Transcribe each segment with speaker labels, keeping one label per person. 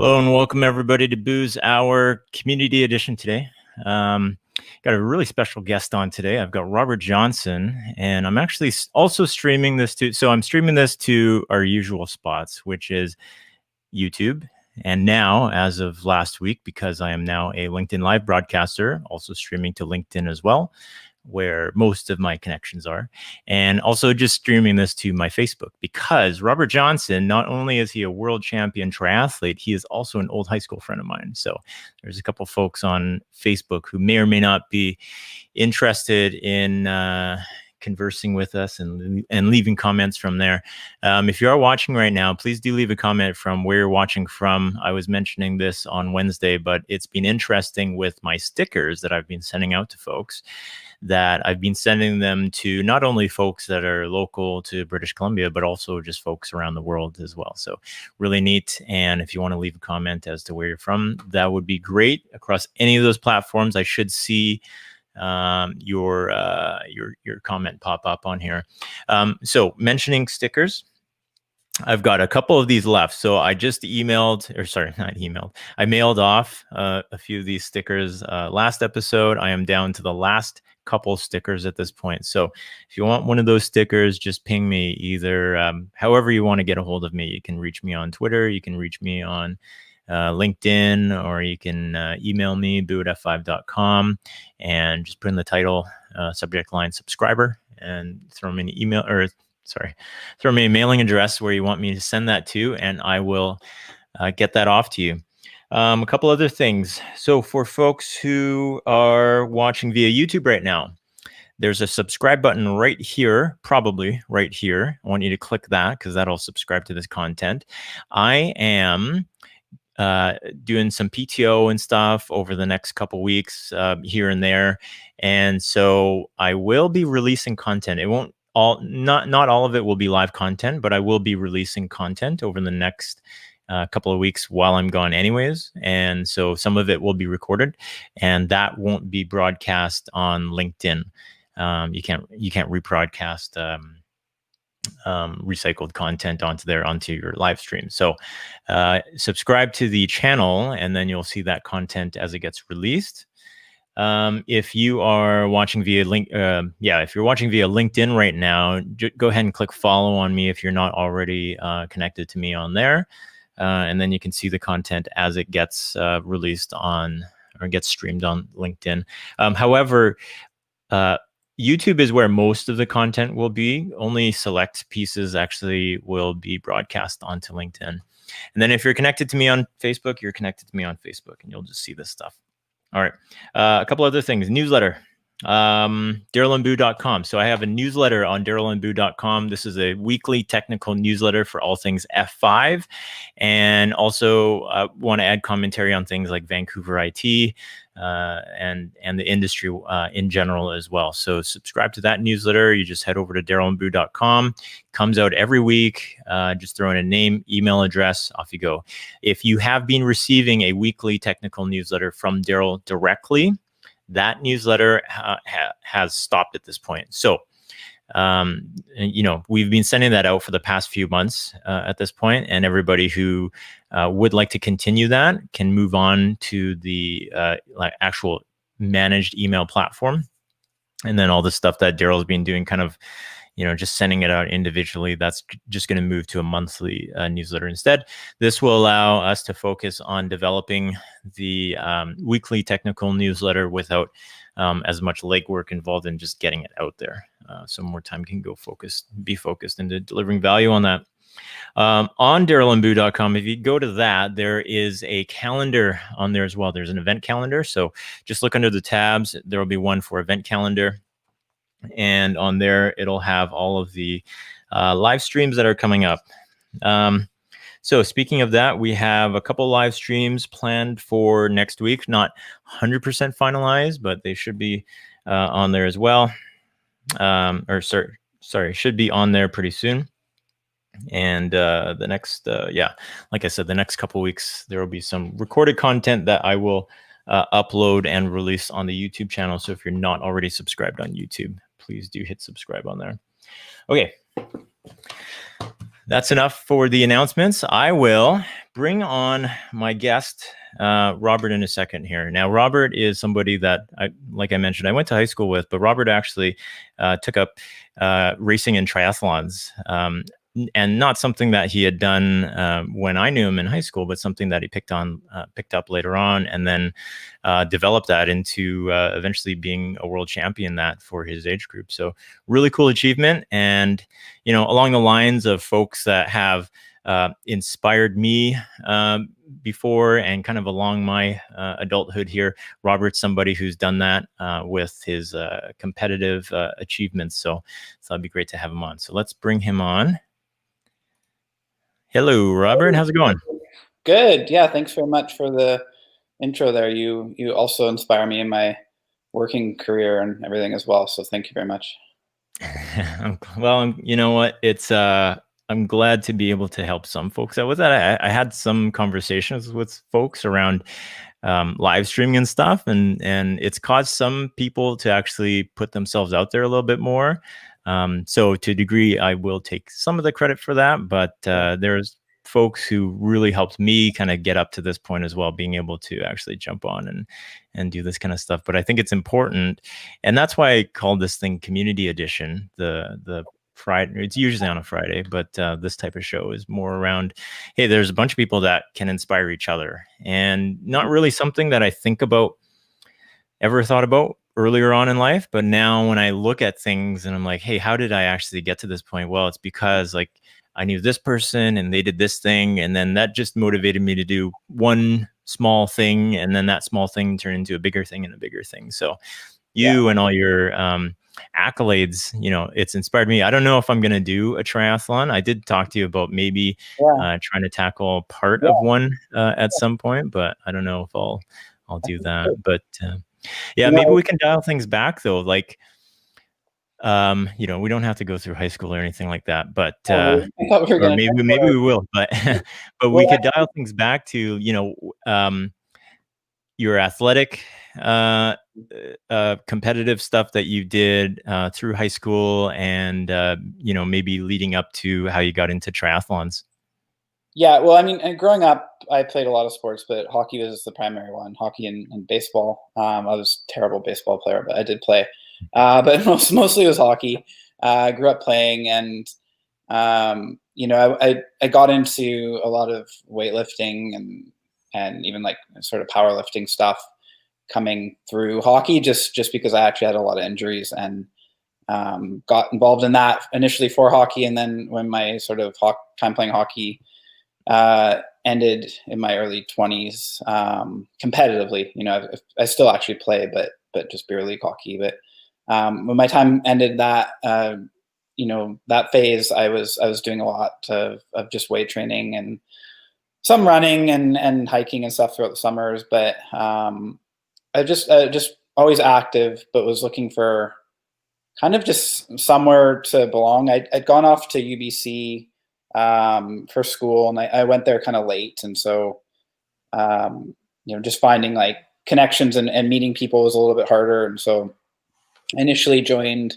Speaker 1: Hello and welcome everybody to Booze Hour Community Edition today. Got a really special guest on today. I've got Robert Johnson, and I'm actually also streaming this to, so I'm streaming this to our usual spots, which is YouTube. And now, as of last week, because I am now a LinkedIn Live broadcaster, also streaming to LinkedIn as well, where most of my connections are, and also just streaming this to my Facebook, because Robert Johnson, not only is he a world champion triathlete, he is also an old high school friend of mine. So there's a couple folks on Facebook who may or may not be interested in conversing with us and leaving comments from there. If you are watching right now, please do leave a comment from where you're watching from. I was mentioning this on Wednesday, but it's been interesting with my stickers that I've been sending out to folks, that I've been sending them to not only folks that are local to British Columbia, but also just folks around the world as well. So really neat. And if you want to leave a comment as to where you're from, that would be great. Across any of those platforms, I should see your comment pop up on here. So mentioning stickers, I've got a couple of these left. So I just emailed, or sorry, not emailed. I mailed off a few of these stickers last episode. I am down to the last couple stickers at this point. So if you want one of those stickers, just ping me either, however you want to get a hold of me. You can reach me on Twitter. You can reach me on LinkedIn, or you can email me, boo@f5.com, and just put in the title, subject line subscriber, and throw me an email, or throw me a mailing address where you want me to send that to, and I will get that off to you. A couple other things. So for folks who are watching via YouTube right now, there's a subscribe button right here, probably right here. I want you to click that because that'll subscribe to this content. I am doing some PTO and stuff over the next couple weeks here and there. And so I will be releasing content. It won't not all of it will be live content, but I will be releasing content over the next couple of weeks while I'm gone anyways. And so some of it will be recorded, and that won't be broadcast on LinkedIn. You can't rebroadcast recycled content onto your live stream. So subscribe to the channel, and then you'll see that content as it gets released. If you are watching via if you're watching via LinkedIn right now, go ahead and click follow on me if you're not already connected to me on there. And then you can see the content as it gets released on, or gets streamed on LinkedIn. However, YouTube is where most of the content will be. Only select pieces actually will be broadcast onto LinkedIn. And then if you're connected to me on Facebook, you're connected to me on Facebook, and you'll just see this stuff. All right. A couple other things. Newsletter. DarylandBoo.com. So I have a newsletter on DarylandBoo.com. This is a weekly technical newsletter for all things F5, and also want to add commentary on things like Vancouver IT and the industry in general as well. So subscribe to that newsletter. You just head over to DarylandBoo.com. Comes out every week. Just throw in a name, email address, off you go. If you have been receiving a weekly technical newsletter from Daryl directly, that newsletter has stopped at this point. So, we've been sending that out for the past few months at this point, and everybody who would like to continue that can move on to the actual managed email platform. And then all the stuff that Daryl's been doing, kind of, just sending it out individually, that's just going to move to a monthly newsletter instead. This will allow us to focus on developing the weekly technical newsletter without as much legwork involved in just getting it out there. So more time can be focused into delivering value on that. On DarylandBoo.com, if you go to that, there is a calendar on there as well. There's an event calendar. So just look under the tabs. There will be one for event calendar. And on there, it'll have all of the live streams that are coming up. So speaking of that, we have a couple live streams planned for next week. Not 100% finalized, but they should be on there as well. Should be on there pretty soon. And the next, like I said, the next couple weeks, there will be some recorded content that I will upload and release on the YouTube channel. So if you're not already subscribed on YouTube, please do hit subscribe on there. Okay. That's enough for the announcements. I will bring on my guest, Robert, in a second here. Now, Robert is somebody that, like I mentioned, I went to high school with, but Robert actually took up racing in triathlons. And not something that he had done when I knew him in high school, but something that he picked up later on, and then developed that into eventually being a world champion that for his age group. So really cool achievement. And, along the lines of folks that have inspired me before and kind of along my adulthood here, Robert's somebody who's done that with his competitive achievements. So it'd be great to have him on. So let's bring him on. Hello, Robert. How's it going?
Speaker 2: Good. Yeah. Thanks very much for the intro there. You also inspire me in my working career and everything as well. So thank you very much.
Speaker 1: Well, you know what? I'm glad to be able to help some folks out with that. I had some conversations with folks around live streaming and stuff, and it's caused some people to actually put themselves out there a little bit more. So to a degree, I will take some of the credit for that, but there's folks who really helped me kind of get up to this point as well, being able to actually jump on and do this kind of stuff. But I think it's important, and that's why I called this thing Community Edition. The Friday, it's usually on a Friday, but this type of show is more around, hey, there's a bunch of people that can inspire each other, and not really something that I ever thought about earlier on in life. But now when I look at things and I'm like, hey, how did I actually get to this point? Well, it's because like I knew this person and they did this thing, and then that just motivated me to do one small thing, and then that small thing turned into a bigger thing and a bigger thing. So you and all your accolades, it's inspired me. I don't know if I'm going to do a triathlon. I did talk to you about maybe trying to tackle part of one at some point, but I don't know if I'll do that. But maybe we can dial things back though. Like, we don't have to go through high school or anything like that, but or maybe we will, but but we could dial things back to your athletic competitive stuff that you did through high school, and maybe leading up to how you got into triathlons.
Speaker 2: Yeah, well, I mean, growing up, I played a lot of sports, but hockey was the primary one. Hockey and baseball. I was a terrible baseball player, but I did play. But mostly it was hockey. I grew up playing, and I got into a lot of weightlifting and even like sort of powerlifting stuff coming through hockey, just because I actually had a lot of injuries, and got involved in that initially for hockey, and then when my sort of time playing hockey ended in my early 20s competitively. I still actually play, but just beer league hockey. But when my time ended that that phase, I was doing a lot of just weight training and some running and hiking and stuff throughout the summers. But I just always active, but was looking for kind of just somewhere to belong. I'd gone off to UBC for school, and I went there kind of late, and so just finding like connections and meeting people was a little bit harder. And so I initially joined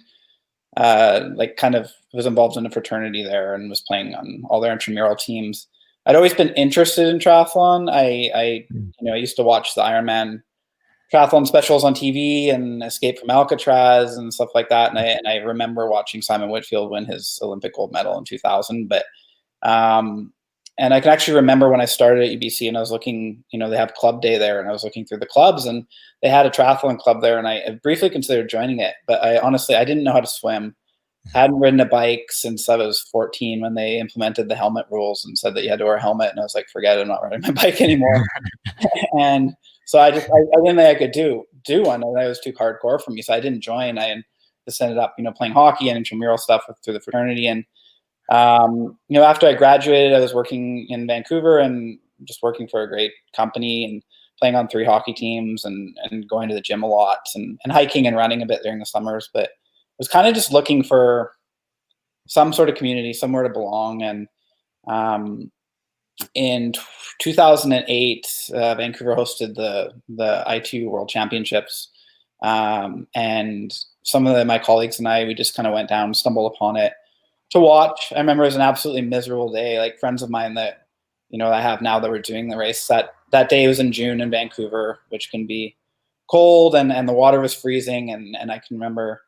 Speaker 2: kind of was involved in a fraternity there and was playing on all their intramural teams. I'd always been interested in triathlon. I used to watch the Ironman triathlon specials on TV and Escape from Alcatraz and stuff like that. And I remember watching Simon Whitfield win his Olympic gold medal in 2000. But and I can actually remember when I started at UBC and I was looking, they have club day there, and I was looking through the clubs, and they had a triathlon club there, and I briefly considered joining it. But I didn't know how to swim. Hadn't ridden a bike since I was 14 when they implemented the helmet rules and said that you had to wear a helmet. And I was like, forget it, I'm not riding my bike anymore. And so I didn't think I could do one. And that was too hardcore for me. So I didn't join. I just ended up, playing hockey and intramural stuff through the fraternity. And, after I graduated, I was working in Vancouver and just working for a great company and playing on 3 hockey teams and going to the gym a lot and hiking and running a bit during the summers. But I was kind of just looking for some sort of community, somewhere to belong. And in 2008, Vancouver hosted the I2 World Championships. And some of my colleagues and we just kind of went down, stumbled upon it to watch. I remember it was an absolutely miserable day. Like friends of mine that I have now that we're doing the race. That day was in June in Vancouver, which can be cold, and the water was freezing, and I can remember,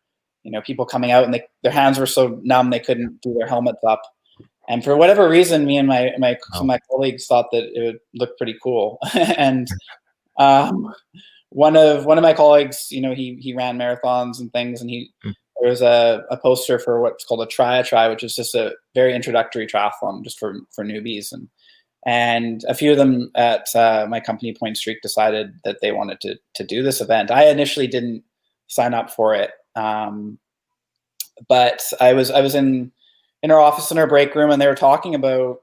Speaker 2: people coming out, and their hands were so numb they couldn't do their helmets up. And for whatever reason, me and some of my colleagues thought that it would look pretty cool. And one of my colleagues, he ran marathons and things, and there was a poster for what's called a Triathlete, which is just a very introductory triathlon just for newbies. And a few of them at my company, Point Streak, decided that they wanted to do this event. I initially didn't sign up for it, but I was in our office in our break room, and they were talking about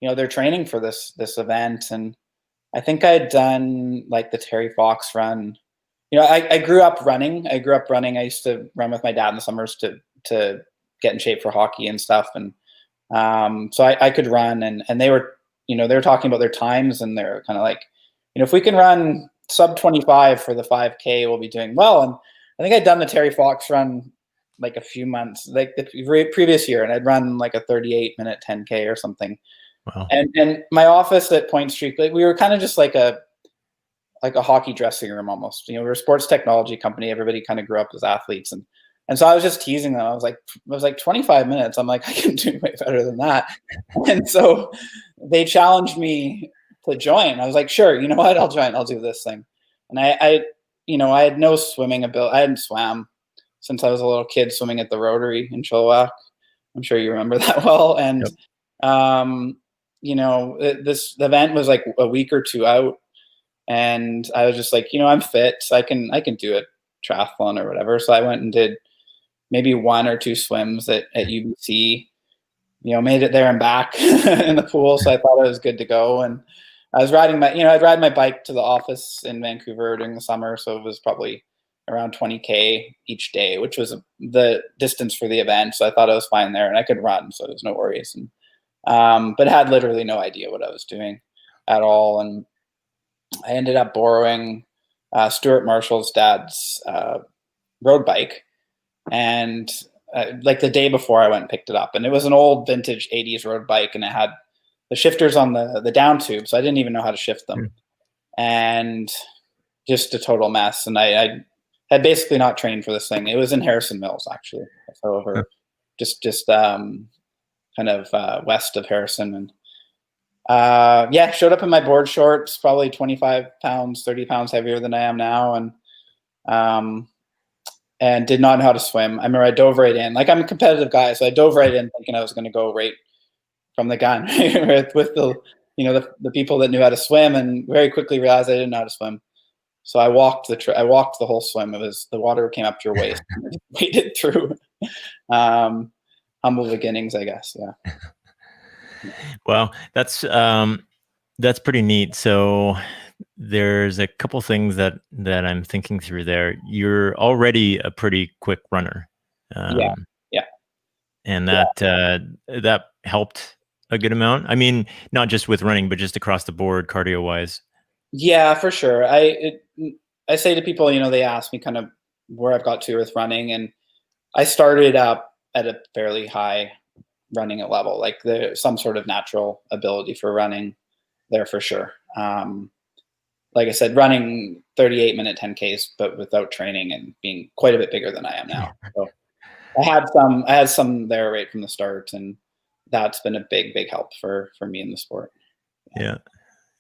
Speaker 2: their training for this event. And I think I'd done like the Terry Fox run. I grew up running. I used to run with my dad in the summers to get in shape for hockey and stuff. And so I could run, and they were talking about their times, and they're kind of like, if we can run sub 25 for the 5K, we'll be doing well. And I think I'd done the Terry Fox run like a few months, like the previous year, and I'd run like a 38-minute 10K or something.
Speaker 1: Wow.
Speaker 2: And my office at Point Streak, like, we were kind of just like a hockey dressing room almost. We're a sports technology company. Everybody kind of grew up as athletes, and so I was just teasing them. I was like 25 minutes. I'm like, I can do way better than that. And so they challenged me to join. I was like, sure, you know what? I'll join. I'll do this thing. And I had no swimming ability. I hadn't swam since I was a little kid, swimming at the Rotary in Chilliwack. I'm sure you remember that well. And, yep. This event was like a week or two out. And I was just like, I'm fit. So I can do a triathlon or whatever. So I went and did maybe 1 or 2 swims at UBC, made it there and back in the pool. So I thought I was good to go. And I was riding I'd ride my bike to the office in Vancouver during the summer. So it was probably around 20K each day, which was the distance for the event. So I thought I was fine there, and I could run. So there's no worries. And, but had literally no idea what I was doing at all. And I ended up borrowing Stuart Marshall's dad's road bike. And like the day before, I went and picked it up, and it was an old vintage 80s road bike, and it had the shifters on the down tube, so I didn't even know how to shift them, and just a total mess. And I had basically not trained for this thing. It was in Harrison Mills, actually, so over just kind of west of Harrison. And showed up in my board shorts, probably 25 pounds, 30 pounds heavier than I am now, and did not know how to swim. I remember I dove right in. Like, I'm a competitive guy, so I dove right in thinking I was going to go right from the gun with the the people that knew how to swim, and very quickly realized I didn't know how to swim. So I walked the whole swim. It was, the water came up to your waist. And I just waded through. Humble beginnings, I guess. Yeah.
Speaker 1: Well, that's pretty neat. So there's a couple things that I'm thinking through there. You're already a pretty quick runner.
Speaker 2: Yeah.
Speaker 1: And that helped a good amount. I mean, not just with running, but just across the board, cardio wise. Yeah,
Speaker 2: for sure. I say to people, they ask me kind of where I've got to with running, and I started up at a fairly high running level. Like, there's some sort of natural ability for running there for sure. Like I said, running 38-minute 10Ks, but without training, and being quite a bit bigger than I am now. So I had some there right from the start, and that's been a big help for me in the sport.
Speaker 1: Yeah,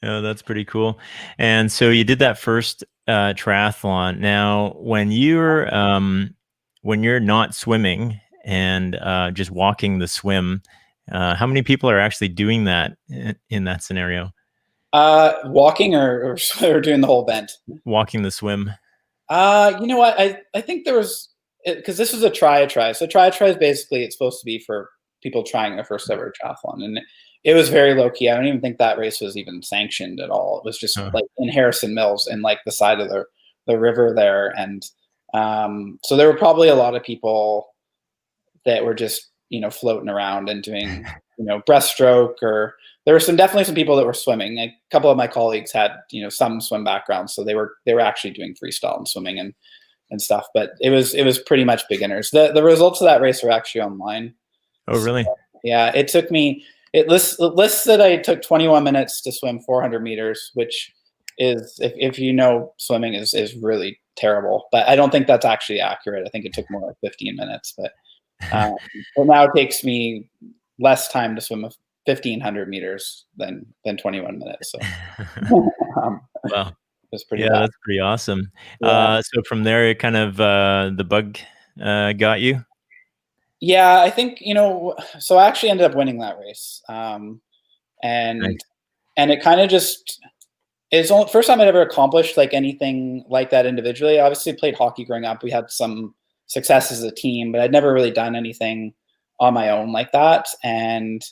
Speaker 1: that's pretty cool. And so you did that first triathlon. Now, when you're not swimming and just walking the swim, how many people are actually doing that in that scenario?
Speaker 2: Walking or doing the whole event?
Speaker 1: Walking the swim.
Speaker 2: You know what? I think there was, because this was a try. So try is basically, it's supposed to be for people trying their first ever triathlon, and it was very low key. I don't even think that race was even sanctioned at all. It was just like in Harrison Mills, in like the side of the river there, and so there were probably a lot of people that were just floating around and doing breaststroke, or there were definitely some people that were swimming. A couple of my colleagues had some swim backgrounds, so they were actually doing freestyle and swimming and stuff. But it was pretty much beginners. The results of that race are actually online.
Speaker 1: Oh, really?
Speaker 2: So, yeah, it took me. it lists that I took 21 minutes to swim 400 meters, which is, if you know, swimming is really terrible. But I don't think that's actually accurate. I think it took more like 15 minutes. But now it takes me less time to swim 1,500 meters than 21 minutes. So
Speaker 1: Well,
Speaker 2: it's pretty
Speaker 1: yeah,
Speaker 2: bad.
Speaker 1: that's pretty awesome.
Speaker 2: Yeah.
Speaker 1: So from there, it kind of the bug got you.
Speaker 2: Yeah, I think, so I actually ended up winning that race. And
Speaker 1: Nice.
Speaker 2: it kind of just it's the first time I'd ever accomplished like anything like that individually. I obviously played hockey growing up. We had some success as a team, but I'd never really done anything on my own like that. And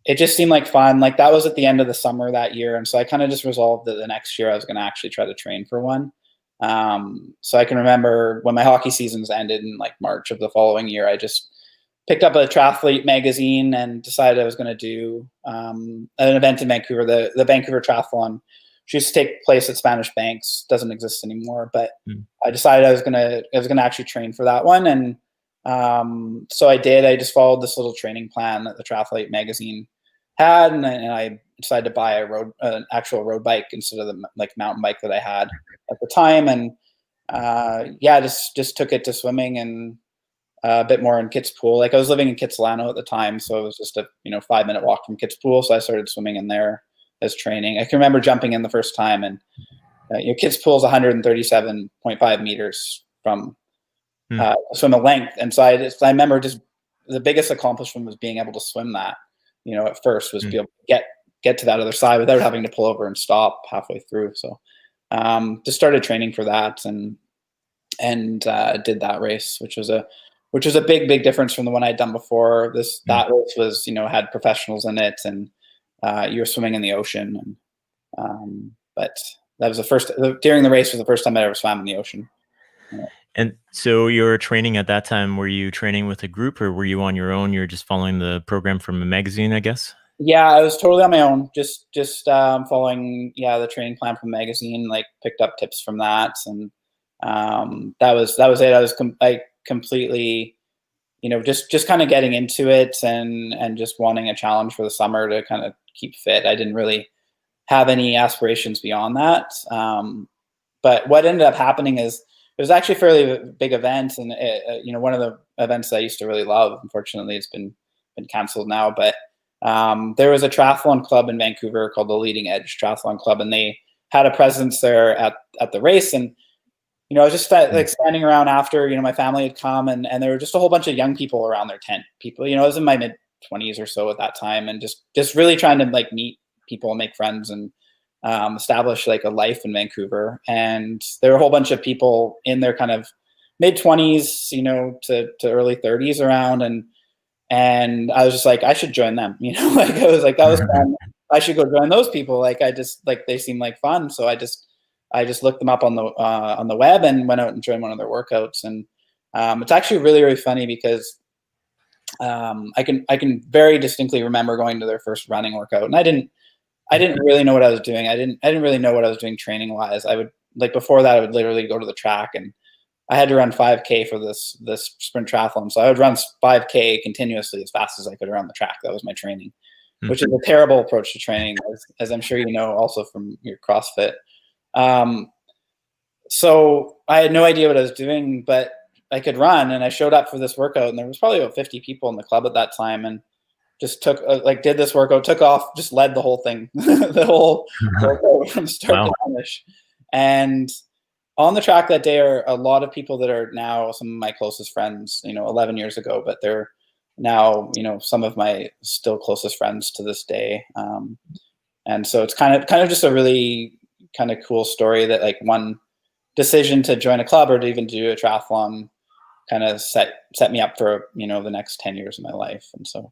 Speaker 2: it just seemed like fun. Like that was at the end of the summer that year. And so I kind of just resolved that the next year I was going to actually try to train for one. So I can remember when my hockey seasons ended in like March of the following year, I just picked up a Triathlete magazine and decided I was going to do an event in Vancouver, the Vancouver Triathlon, which used to take place at Spanish Banks, doesn't exist anymore. But I decided I was gonna actually train for that one, and so I did. I just followed this little training plan that the Triathlete magazine had, and I decided to buy an actual road bike instead of the like mountain bike that I had at the time, and yeah, just took it to swimming and a bit more in Kitzpool. Like I was living in Kitsilano at the time, so it was just a 5-minute walk from Kitzpool. So I started swimming in there as training. I can remember jumping in the first time, and Kitzpool is 137.5 meters from swim a length, and so I remember just the biggest accomplishment was being able to swim that. At first was be able to get to that other side without having to pull over and stop halfway through. So just started training for that, and did that race, which was a big difference from the one I'd done before. That race was had professionals in it, and you were swimming in the ocean. But that was during the race was the first time I ever swam in the ocean.
Speaker 1: And so you were training at that time. Were you training with a group, or were you on your own? You're just following the program from a magazine, I guess.
Speaker 2: Yeah, I was totally on my own, just following the training plan from the magazine. Like picked up tips from that, and that was it. I completely, just kind of getting into it and just wanting a challenge for the summer to kind of keep fit. I didn't really have any aspirations beyond that. But what ended up happening is it was actually a fairly big event, and one of the events that I used to really love. Unfortunately, it's been canceled now. But there was a triathlon club in Vancouver called the Leading Edge Triathlon Club, and they had a presence there at the race. And I was just like standing around after my family had come, and there were just a whole bunch of young people around their tent. People, I was in my mid-20s or so at that time, and just really trying to like meet people and make friends and establish like a life in Vancouver. And there were a whole bunch of people in their kind of mid-20s, to early 30s around, and I was just like, I should join them. Like I was like, that was fun. I should go join those people. Like they seem like fun, so I just looked them up on the web and went out and joined one of their workouts. And it's actually really funny because I can very distinctly remember going to their first running workout, and I didn't really know what I was doing. I didn't really know what I was doing training wise. I would before that I would literally go to the track, and I had to run 5K for this sprint triathlon. So I would run 5K continuously as fast as I could around the track. That was my training, which is a terrible approach to training, as I'm sure also from your CrossFit. So I had no idea what I was doing, but I could run, and I showed up for this workout, and there was probably about 50 people in the club at that time, and just did this workout, took off, just led the whole thing, the whole workout from start to finish. And on the track that day are a lot of people that are now some of my closest friends, 11 years ago, but they're now, some of my still closest friends to this day. And so it's kind of just a really kind of cool story that like one decision to join a club or to even do a triathlon kind of set me up for, the next 10 years of my life. And so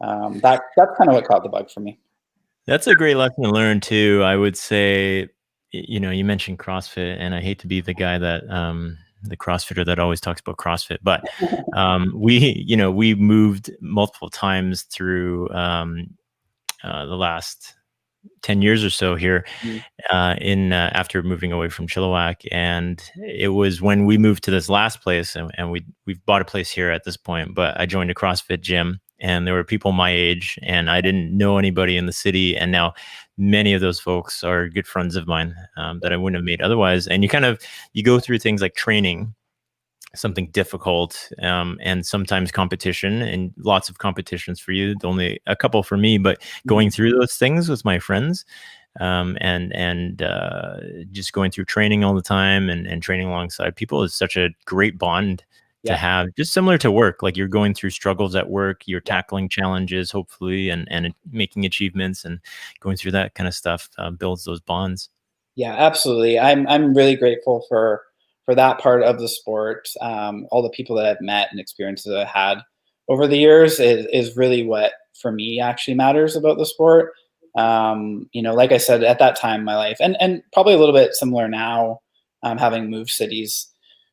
Speaker 2: that's kind of what caught the bug for me.
Speaker 1: That's a great lesson to learn too. I would say, you mentioned CrossFit, and I hate to be the guy that the CrossFitter that always talks about CrossFit, but we moved multiple times through the last 10 years or so here after moving away from Chilliwack. And it was when we moved to this last place, and we've bought a place here at this point, but I joined a CrossFit gym and there were people my age, and I didn't know anybody in the city. And now many of those folks are good friends of mine, that I wouldn't have made otherwise. And you go through things like training, something difficult, and sometimes competition, and lots of competitions for you, only a couple for me, but going through those things with my friends, and just going through training all the time, and training alongside people is such a great bond to have, just similar to work. Like, you're going through struggles at work, you're tackling challenges, hopefully, and making achievements, and going through that kind of stuff builds those bonds.
Speaker 2: Yeah, absolutely. I'm really grateful for that part of the sport. All the people that I've met and experiences that I've had over the years is really what for me actually matters about the sport. Like I said, at that time in my life, and probably a little bit similar now, having moved cities,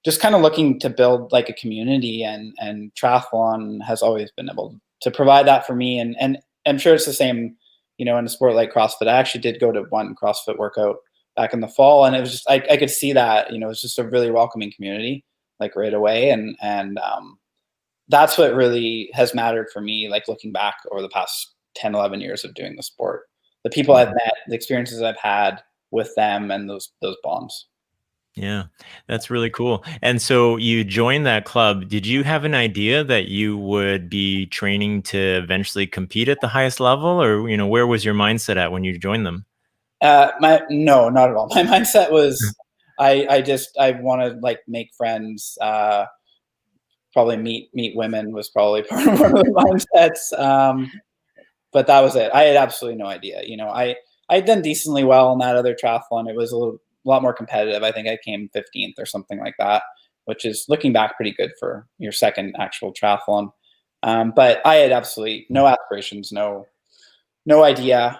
Speaker 2: just kind of looking to build like a community, and triathlon has always been able to provide that for me. And I'm sure it's the same, in a sport like CrossFit. I actually did go to one CrossFit workout back in the fall, and it was just I could see that, it's just a really welcoming community, like right away. And that's what really has mattered for me, like looking back over the past 10, 11 years of doing the sport. The people I've met, the experiences I've had with them, and those bonds.
Speaker 1: Yeah, that's really cool. And so you joined that club. Did you have an idea that you would be training to eventually compete at the highest level, or, where was your mindset at when you joined them?
Speaker 2: No, not at all. My mindset was, I want to like make friends, probably meet women was probably part of one of the mindsets. But that was it. I had absolutely no idea. I'd done decently well in that other triathlon. It was a lot more competitive. I think I came 15th or something like that, which is, looking back, pretty good for your second actual triathlon. But I had absolutely no aspirations, no idea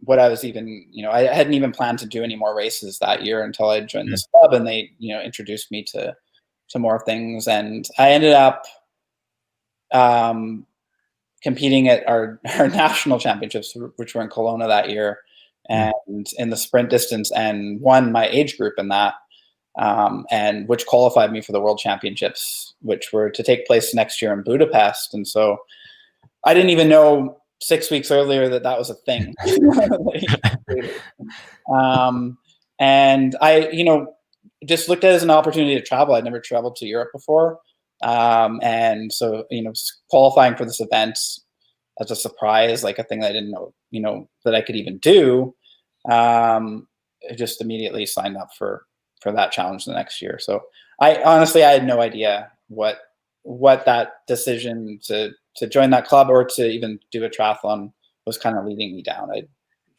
Speaker 2: what I was even, I hadn't even planned to do any more races that year until I joined this club, and they, introduced me to more things. And I ended up competing at our national championships, which were in Kelowna that year, and in the sprint distance, and won my age group in that, and which qualified me for the world championships, which were to take place next year in Budapest. And so I didn't even know 6 weeks earlier that was a thing. And I, just looked at it as an opportunity to travel. I'd never traveled to Europe before. And so, qualifying for this event as a surprise, like a thing that I didn't know, that I could even do, I just immediately signed up for that challenge the next year. So I honestly had no idea what that decision to join that club, or to even do a triathlon, was kind of leading me down. I had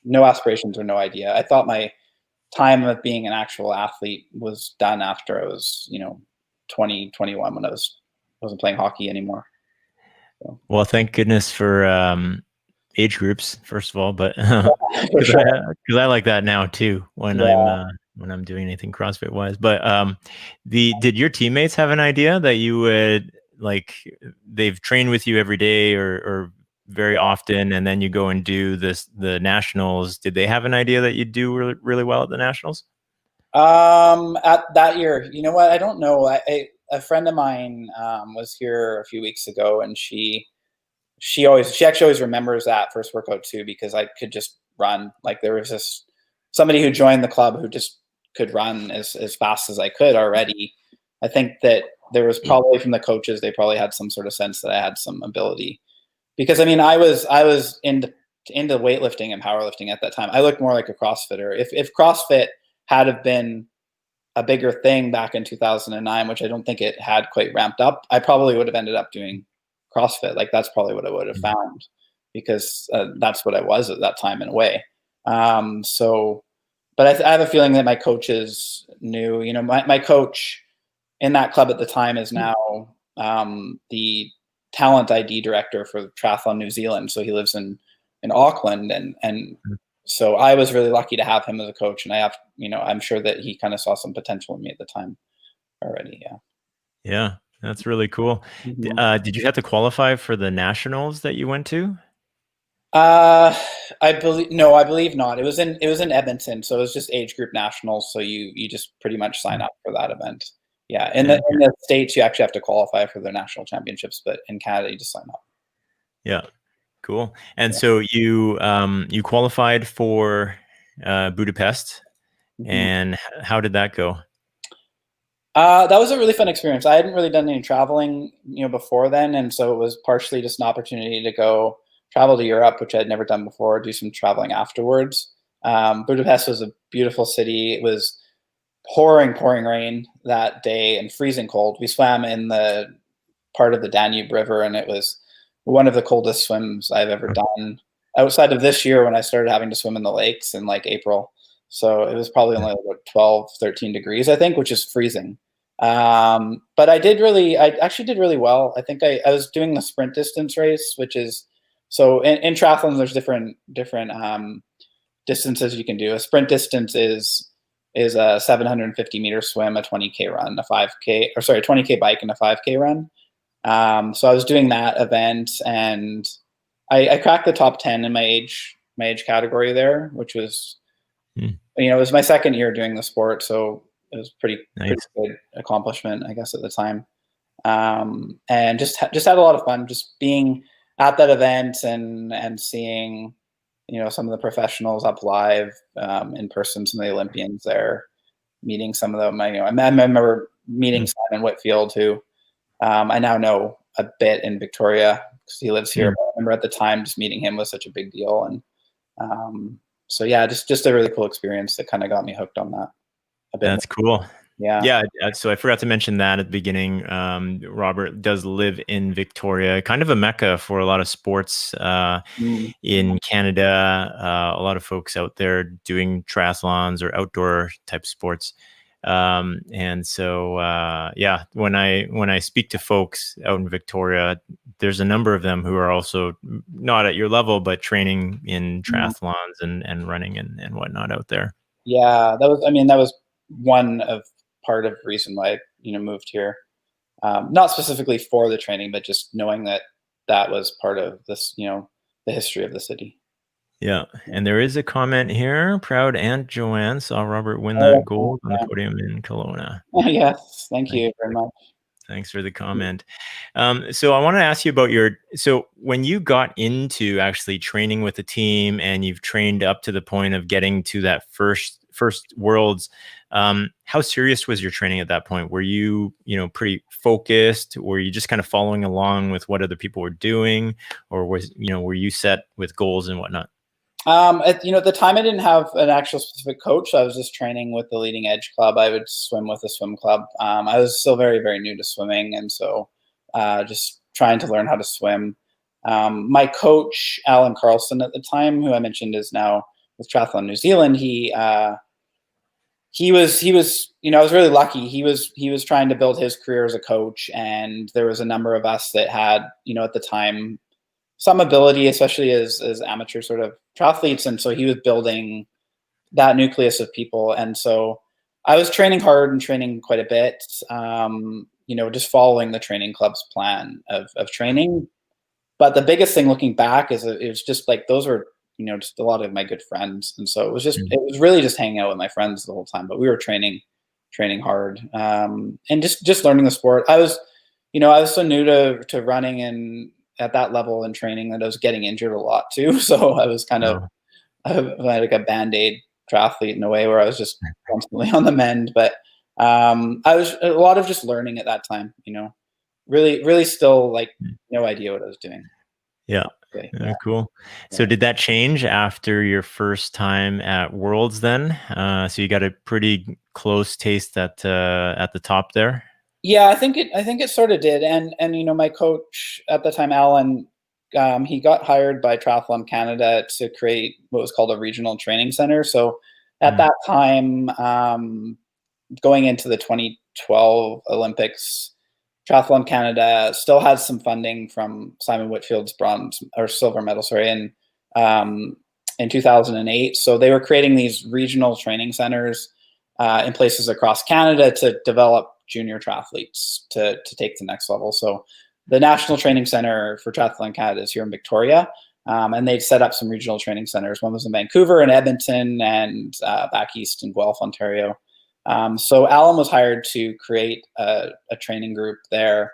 Speaker 2: no aspirations or no idea. I thought my time of being an actual athlete was done after I was, 20, 21, when I wasn't playing hockey anymore. So.
Speaker 1: Well, thank goodness for age groups, first of all, but
Speaker 2: Because
Speaker 1: I like that now too when I'm doing anything CrossFit wise. But did your teammates have an idea that you would, like, they've trained with you every day or very often, and then you go and do the nationals? Did they have an idea that you'd do really, really well at the nationals?
Speaker 2: At that year, you know what? I don't know. A friend of mine was here a few weeks ago, and she actually always remembers that first workout too, because I could just run. Like, there was this somebody who joined the club who just could run as fast as I could already. I think that there was probably, from the coaches, they probably had some sort of sense that I had some ability, because I mean, I was into weightlifting and powerlifting at that time. I looked more like a CrossFitter. If CrossFit had have been a bigger thing back in 2009, which I don't think it had quite ramped up, I probably would have ended up doing CrossFit. Like, that's probably what I would have found, because that's what I was at that time in a way. But I have a feeling that my coaches knew. My coach in that club at the time is now the talent ID director for Triathlon New Zealand. So he lives in Auckland, and so I was really lucky to have him as a coach, and I'm sure that he kind of saw some potential in me at the time already. Yeah.
Speaker 1: Yeah, that's really cool. Did you have to qualify for the nationals that you went to?
Speaker 2: I believe not. It was in Edmonton, so it was just age group nationals. So you just pretty much sign up for that event. Yeah, in the States, you actually have to qualify for the national championships, but in Canada, you just sign up.
Speaker 1: Yeah. Cool. And
Speaker 2: Yeah.
Speaker 1: so you qualified for Budapest,
Speaker 2: Mhm.
Speaker 1: and how did that go?
Speaker 2: That was a really fun experience. I hadn't really done any traveling, before then, and so it was partially just an opportunity to go travel to Europe, which I had never done before, do some traveling afterwards. Budapest was a beautiful city. It was pouring rain that day and freezing cold. We swam in the part of the Danube River, and it was one of the coldest swims I've ever done outside of this year when I started having to swim in the lakes in like April. So it was probably only about 12, 13 degrees, I think, which is freezing. But I actually did really well. I think I was doing the sprint distance race, which is, so in triathlons, there's different distances you can do. A sprint distance is a 750-meter swim, a 20K run, a 5K, or sorry, 20K bike and a 5K run. So I was doing that event, and I cracked the top 10 in my age category there, which was,
Speaker 1: Hmm.
Speaker 2: it was my second year doing the sport, so it was pretty
Speaker 1: Nice.
Speaker 2: good accomplishment, I guess, at the time. And just had a lot of fun, just being at that event and seeing, some of the professionals up live, in person, some of the Olympians there, meeting some of them. I remember meeting
Speaker 1: Hmm.
Speaker 2: Simon Whitfield, who I now know a bit in Victoria because he lives here.
Speaker 1: Hmm.
Speaker 2: But I remember at the time just meeting him was such a big deal, and so yeah, just a really cool experience that kind of got me hooked on that a bit
Speaker 1: That's
Speaker 2: more.
Speaker 1: cool.
Speaker 2: Yeah.
Speaker 1: Yeah, so I forgot to mention that at the beginning. Robert does live in Victoria, kind of a mecca for a lot of sports
Speaker 2: Mm.
Speaker 1: in Canada. A lot of folks out there doing triathlons or outdoor type sports. And so, yeah, when I speak to folks out in Victoria, there's a number of them who are also not at your level, but training in
Speaker 2: Mm.
Speaker 1: triathlons and running and whatnot out there.
Speaker 2: Yeah, that was one of part of the reason why I, moved here. Not specifically for the training, but just knowing that that was part of this, the history of the city.
Speaker 1: Yeah,
Speaker 2: Yeah.
Speaker 1: and there is a comment here. Proud Aunt Joanne saw Robert win that
Speaker 2: Oh,
Speaker 1: gold on the
Speaker 2: yeah.
Speaker 1: podium in Kelowna.
Speaker 2: Yes, thank
Speaker 1: Thank
Speaker 2: you
Speaker 1: you.
Speaker 2: very much.
Speaker 1: Thanks for the comment. So I want to ask you about so when you got into actually training with the team and you've trained up to the point of getting to that first worlds, how serious was your training at that point? Were you, pretty focused? Were you just kind of following along with what other people were doing, or were you set with goals and whatnot?
Speaker 2: At the time, I didn't have an actual specific coach. So I was just training with the Leading Edge Club. I would swim with a swim club. I was still very, very new to swimming, and so just trying to learn how to swim. My coach, Alan Carlson, at the time, who I mentioned is now with Triathlon New Zealand, he was I was really lucky. He was trying to build his career as a coach, and there was a number of us that had, at the time, some ability, especially as amateur sort of triathletes, and so he was building that nucleus of people. And so I was training hard and training quite a bit, just following the training club's plan of training. But the biggest thing looking back is it was just like those were, just a lot of my good friends, and so
Speaker 1: Mm.
Speaker 2: it was really just hanging out with my friends the whole time. But we were training hard, and just learning the sport. I was so new to running and at that level in training that I was getting injured a lot too. So I was kind of
Speaker 1: Wow.
Speaker 2: like a band-aid triathlete in a way where I was just constantly on the mend. But I was a lot of just learning at that time. Really, really still like no idea what I was doing.
Speaker 1: Yeah.
Speaker 2: Okay, yeah,
Speaker 1: Cool. So
Speaker 2: yeah.
Speaker 1: did that change after your first time at Worlds then? So you got a pretty close taste at the top there?
Speaker 2: Yeah, I think it sort of did. And my coach at the time, Alan, he got hired by Triathlon Canada to create what was called a regional training center. So at
Speaker 1: Mm.
Speaker 2: that time, going into the 2012 Olympics, Triathlon Canada still had some funding from Simon Whitfield's bronze or silver medal, sorry, in 2008. So they were creating these regional training centers in places across Canada to develop junior triathletes to take the next level. So the National Training Center for Triathlon Canada is here in Victoria, and they'd set up some regional training centers. One was in Vancouver and Edmonton, and back east in Guelph, Ontario. So Alan was hired to create a training group there,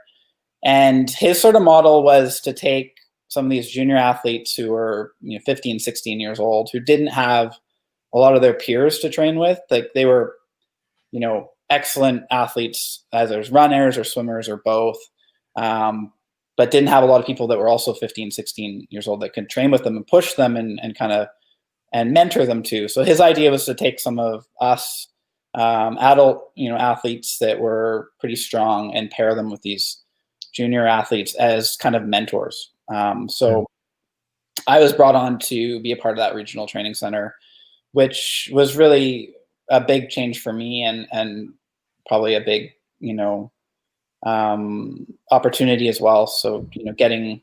Speaker 2: and his sort of model was to take some of these junior athletes who were 15, 16 years old, who didn't have a lot of their peers to train with. Like they were, excellent athletes, either as runners or swimmers or both, but didn't have a lot of people that were also 15, 16 years old that could train with them and push them and kind of and mentor them too. So his idea was to take some of us adult, athletes that were pretty strong and pair them with these junior athletes as kind of mentors. So I was brought on to be a part of that regional training center, which was really a big change for me and probably a big, opportunity as well. So, getting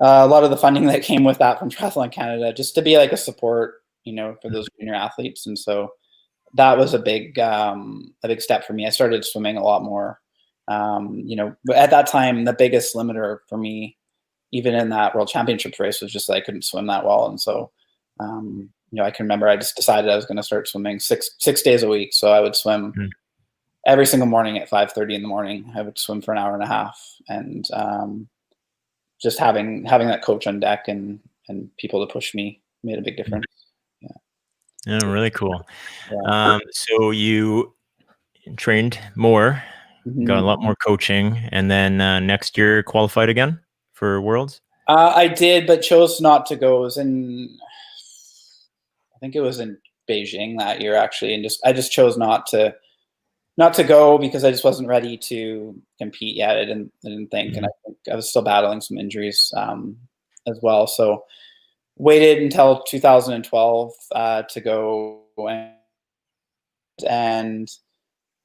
Speaker 2: a lot of the funding that came with that from Triathlon Canada, just to be like a support, for those junior athletes. And so that was a big step for me. I started swimming a lot more. But at that time, the biggest limiter for me, even in that world championships race, was just that I couldn't swim that well. And so, I can remember I just decided I was going to start swimming six days a week. So I would swim every single morning at 5:30 in the morning. I would swim for an hour and a half, and just having that coach on deck and people to push me made a big difference.
Speaker 1: Yeah, really cool. So you trained more, got a lot more coaching, and then next year qualified again for Worlds?
Speaker 2: I did, but chose not to go. I think it was in Beijing that year, actually, and I just chose not to go because I just wasn't ready to compete yet. I didn't think, and I think I was still battling some injuries as well. So waited until 2012 to go, and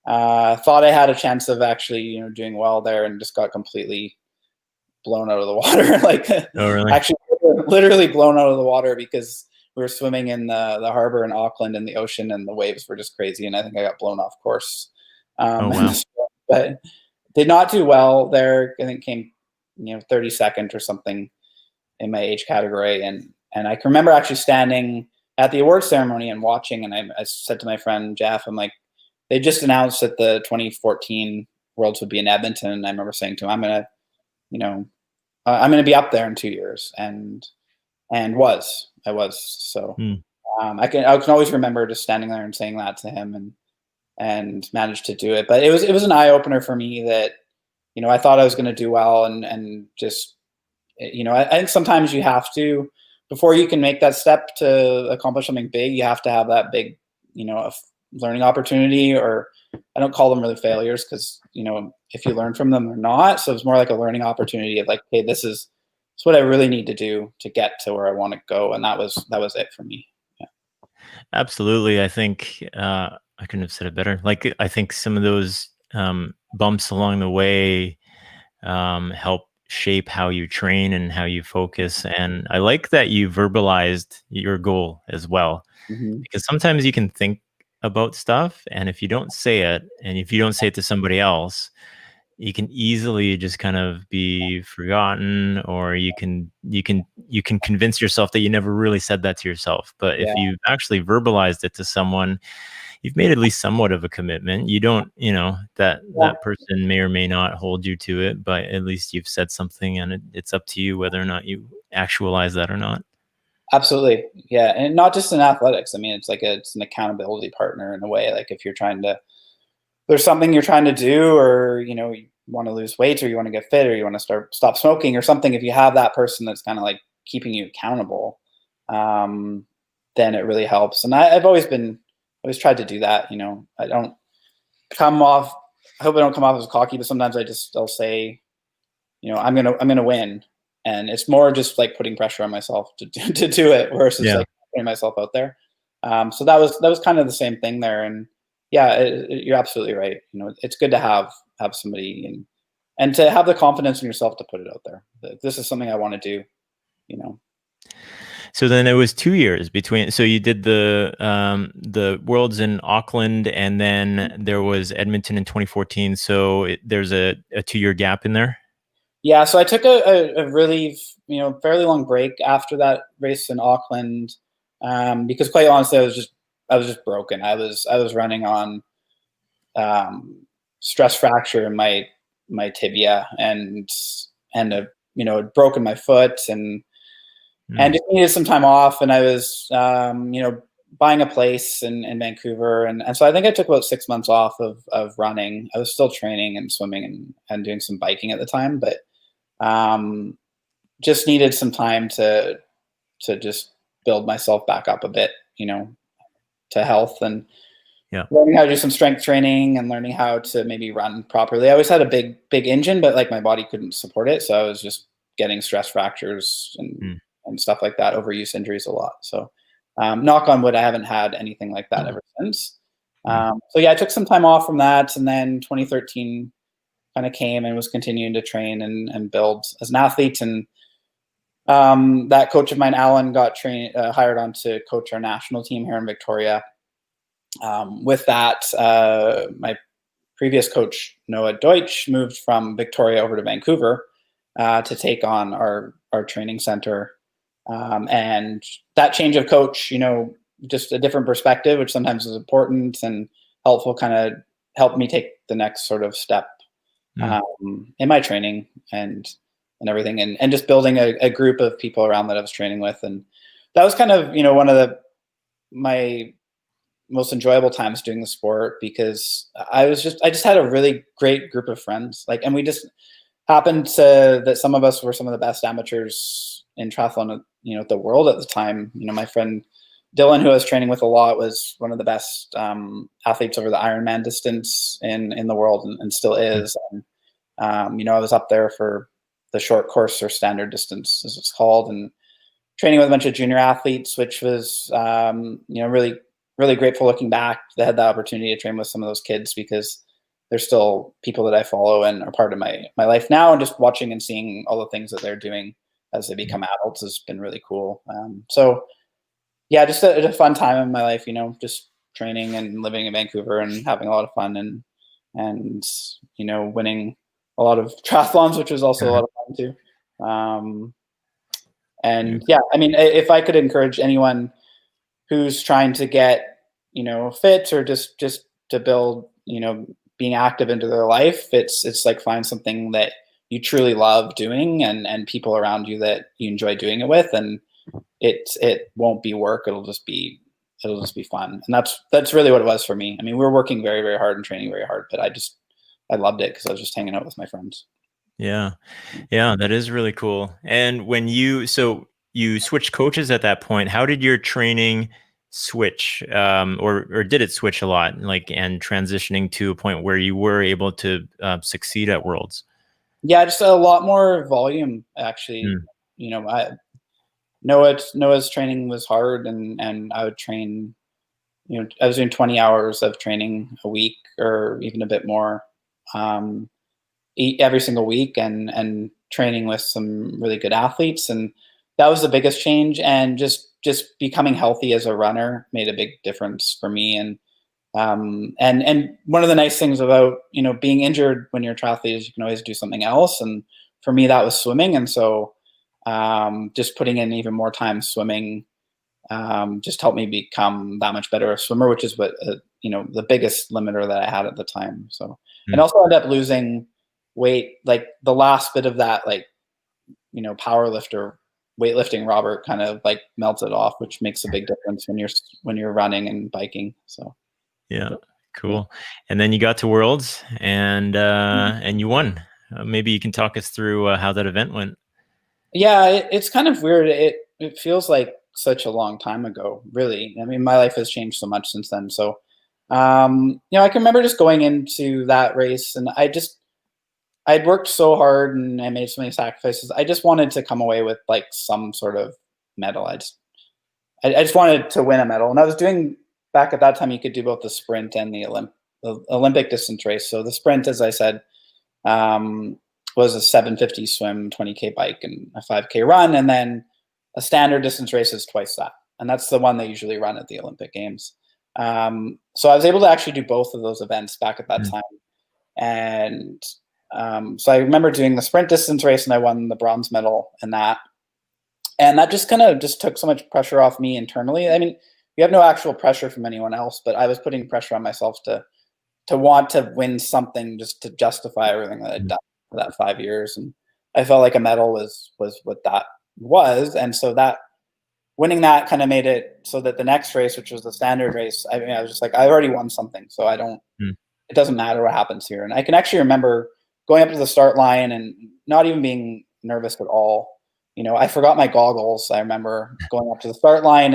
Speaker 2: thought I had a chance of actually, doing well there, and just got completely blown out of the water.
Speaker 1: Oh, really?
Speaker 2: Actually, literally blown out of the water because we were swimming in the harbor in Auckland in the ocean, and the waves were just crazy, and I think I got blown off course.
Speaker 1: Oh, wow.
Speaker 2: But did not do well there. I think came 32nd or something in my age category, and I can remember actually standing at the award ceremony and watching, and I said to my friend Jeff, I'm like, they just announced that the 2014 Worlds would be in Edmonton, and I remember saying to him, I'm gonna be up there in 2 years, and I was. So I can always remember just standing there and saying that to him, and managed to do it. But it was an eye opener for me that I thought I was going to do well, and just I think sometimes you have to, before you can make that step to accomplish something big, you have to have that big a learning opportunity, or I don't call them really failures because if you learn from them or not. So it's more like a learning opportunity of like, hey, this is what I really need to do to get to where I want to go, and that was it for me. Yeah.
Speaker 1: Absolutely. I think I couldn't have said it better. Like, I think some of those bumps along the way help shape how you train and how you focus. And I like that you verbalized your goal as well, because sometimes you can think about stuff, and if you don't say it, and if you don't say it to somebody else, you can easily just kind of be forgotten, or you can convince yourself that you never really said that to yourself. But if you've actually verbalized it to someone, you've made at least somewhat of a commitment. You don't, that person may or may not hold you to it, but at least you've said something, and it's up to you whether or not you actualize that or not.
Speaker 2: Absolutely. Yeah. And not just in athletics. I mean, it's an accountability partner in a way. Like if there's something you're trying to do, or, you want to lose weight, or you want to get fit, or you want to stop smoking or something, if you have that person that's kind of like keeping you accountable, then it really helps. And I've always tried to do that. I don't come off, I hope I don't come off as cocky, but sometimes I'll say, I'm going to win. And it's more just like putting pressure on myself to do it versus like putting myself out there. So that was kind of the same thing there. And yeah, you're absolutely right. It's good to have somebody and to have the confidence in yourself to put it out there. This is something I want to do,
Speaker 1: So then it was 2 years between. So you did the Worlds in Auckland, and then there was Edmonton in 2014. So there's a 2-year gap in there.
Speaker 2: Yeah. So I took a really, fairly long break after that race in Auckland, because quite honestly, I was just broken. I was running on stress fracture in my tibia and a had broken my foot and just needed some time off. And I was, buying a place in Vancouver. And so I think I took about 6 months off of running. I was still training and swimming and doing some biking at the time, but just needed some time to just build myself back up a bit, to health, and learning how to do some strength training and learning how to maybe run properly. I always had a big engine, but like my body couldn't support it. So I was just getting stress fractures and stuff like that, overuse injuries a lot. So knock on wood, I haven't had anything like that ever since. So yeah, I took some time off from that. And then 2013 kind of came and was continuing to train and build as an athlete. And that coach of mine, Alan, got hired on to coach our national team here in Victoria. With that, my previous coach, Noah Deutsch, moved from Victoria over to Vancouver to take on our training center. And that change of coach, just a different perspective, which sometimes is important and helpful, kind of helped me take the next sort of step in my training and everything, and just building a group of people around that I was training with. And that was kind of, one of my most enjoyable times doing the sport, because I just had a really great group of friends. And we just happened that some of us were some of the best amateurs in triathlon, the world at the time. My friend Dylan, who I was training with a lot, was one of the best athletes over the Ironman distance in the world, and still is. And I was up there for the short course, or standard distance as it's called, and training with a bunch of junior athletes, which was really, really grateful looking back that I had the opportunity to train with some of those kids, because they're still people that I follow and are part of my life now. And just watching and seeing all the things that they're doing as they become adults has been really cool. So yeah, just a fun time in my life, just training and living in Vancouver and having a lot of fun, and winning a lot of triathlons, which was also a lot of fun too. And yeah, I mean, if I could encourage anyone who's trying to get, fit, or just to build, being active into their life, it's like, find something that you truly love doing, and people around you that you enjoy doing it with, and it won't be work. It'll just be fun. And that's really what it was for me. I mean, we were working very, very hard and training very hard, but I loved it because I was just hanging out with my friends.
Speaker 1: Yeah. That is really cool. And when you switched coaches at that point, how did your training switch, or did it switch a lot, and transitioning to a point where you were able to succeed at Worlds?
Speaker 2: Yeah, just a lot more volume, actually. Noah's training was hard, and I would train, I was doing 20 hours of training a week, or even a bit more, every single week, and training with some really good athletes. And that was the biggest change. And just becoming healthy as a runner made a big difference for me. And one of the nice things about, being injured when you're a triathlete is you can always do something else. And for me, that was swimming. And so just putting in even more time swimming just helped me become that much better a swimmer, which is what, the biggest limiter that I had at the time. So, and also ended up losing weight, like the last bit of that, power lifter weightlifting Robert kind of melted off, which makes a big difference when you're running and biking. So
Speaker 1: yeah, cool. And then you got to Worlds, and you won. Maybe you can talk us through how that event went.
Speaker 2: Yeah, it's kind of weird. It feels like such a long time ago, really. I mean, my life has changed so much since then. So, I can remember just going into that race, and I'd worked so hard and I made so many sacrifices. I just wanted to come away with some sort of medal. I just wanted to win a medal. And I was doing, back at that time, you could do both the sprint and the Olympic distance race. So the sprint, as I said, was a 750 swim, 20K bike, and a 5K run. And then a standard distance race is twice that. And that's the one they usually run at the Olympic Games. So I was able to actually do both of those events back at that time. And so I remember doing the sprint distance race, and I won the bronze medal in that. And that just kind of took so much pressure off me internally. I mean, you have no actual pressure from anyone else, but I was putting pressure on myself to want to win something, just to justify everything that I'd done for that 5 years. And I felt like a medal was what that was. And so that winning that kind of made it so that the next race, which was the standard race, I mean, I was just like, I already won something. So I don't,
Speaker 1: Mm.
Speaker 2: it doesn't matter what happens here. And I can actually remember going up to the start line and not even being nervous at all. You know, I forgot my goggles. I remember going up to the start line,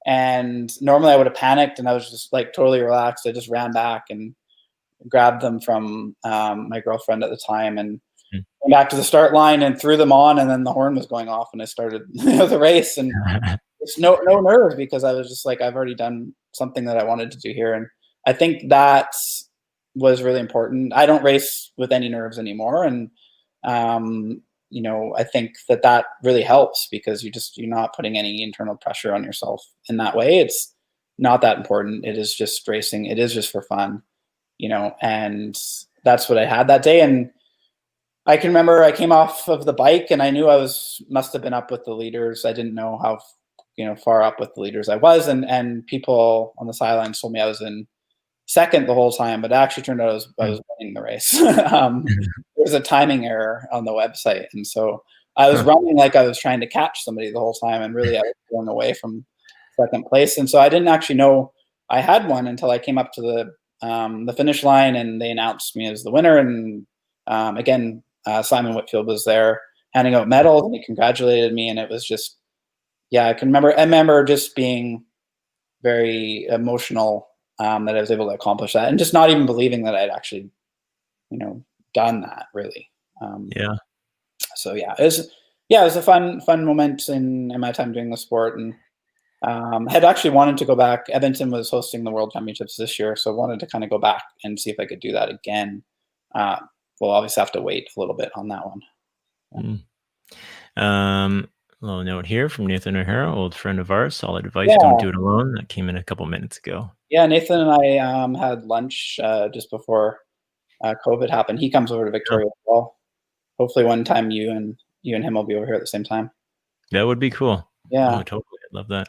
Speaker 2: and normally I would have panicked, and I was just like totally relaxed. I just ran back and grabbed them from my girlfriend at the time, and
Speaker 1: Mm.
Speaker 2: went back to the start line and threw them on, and then the horn was going off and I started the race, and it's no nerves because I was just like, I've already done something that I wanted to do here. And I think that was really important. I don't race with any nerves anymore. And, you know, I think that that really helps because you're not putting any internal pressure on yourself in that way. It's not that important. It is just racing. It is just for fun, you know, and that's what I had that day. And I can remember I came off of the bike and I knew must have been up with the leaders. I didn't know how, you know, far up with the leaders I was. And people on the sidelines told me I was in second the whole time, but it actually turned out I was winning the race. There was a timing error on the website. And so I was running like I was trying to catch somebody the whole time. And really I was going away from second place. And so I didn't actually know I had one until I came up to the finish line and they announced me as the winner. And again, Simon Whitfield was there handing out medals and he congratulated me. And it was just, yeah, I remember just being very emotional that I was able to accomplish that and just not even believing that I'd actually, you know, done that really.
Speaker 1: Yeah.
Speaker 2: So it was a fun moment in my time doing the sport, and had actually wanted to go back. Edmonton was hosting the World Championships this year, so I wanted to kind of go back and see if I could do that again. We'll obviously have to wait a little bit on that one.
Speaker 1: Little note here from Nathan O'Hara, old friend of ours. Solid advice.
Speaker 2: Yeah.
Speaker 1: Don't do it alone. That came in a couple minutes ago.
Speaker 2: Yeah, Nathan and I had lunch just before COVID happened. He comes over to Victoria as well. Hopefully one time you and him will be over here at the same time.
Speaker 1: That would be cool.
Speaker 2: Yeah.
Speaker 1: Oh, totally. I'd love that.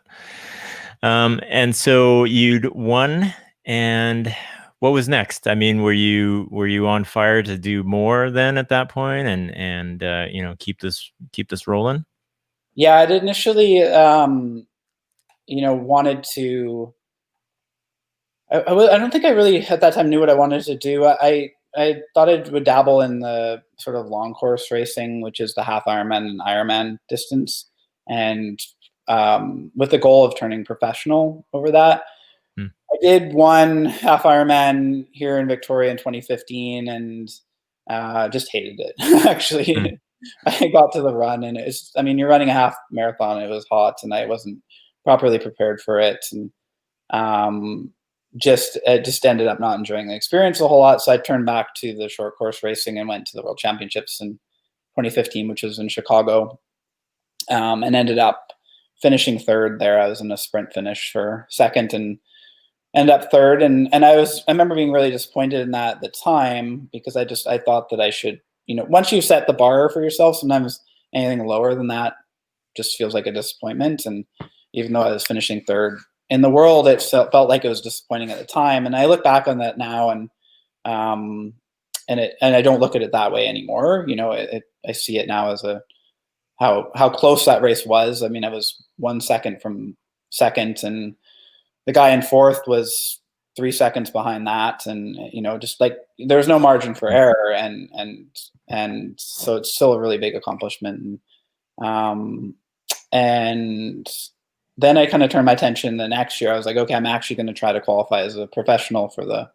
Speaker 1: And so you'd won, and what was next? I mean, were you on fire to do more then at that point and you know, keep this rolling?
Speaker 2: Yeah, I'd initially you know, wanted to I don't think I really at that time knew what I wanted to do. I thought I would dabble in the sort of long course racing, which is the half Ironman and Ironman distance, and with the goal of turning professional over that. I did one half Ironman here in Victoria in 2015 and just hated it. Actually, I got to the run and I mean, you're running a half marathon. It was hot and I wasn't properly prepared for it. And it just ended up not enjoying the experience a whole lot. So I turned back to the short course racing and went to the World Championships in 2015, which was in Chicago, and ended up finishing third there. I was in a sprint finish for second and ended up third. And I remember being really disappointed in that at the time because I thought that I should, you know, once you set the bar for yourself, sometimes anything lower than that just feels like a disappointment. And even though I was finishing third in the world, it felt like it was disappointing at the time. And I look back on that now and I don't look at it that way anymore. You know, I see it now as how close that race was. I mean, I was 1 second from second and the guy in fourth was 3 seconds behind that. And, you know, just like there's no margin for error. And so it's still a really big accomplishment. And then I kind of turned my attention the next year. I was like, okay, I'm actually going to try to qualify as a professional for the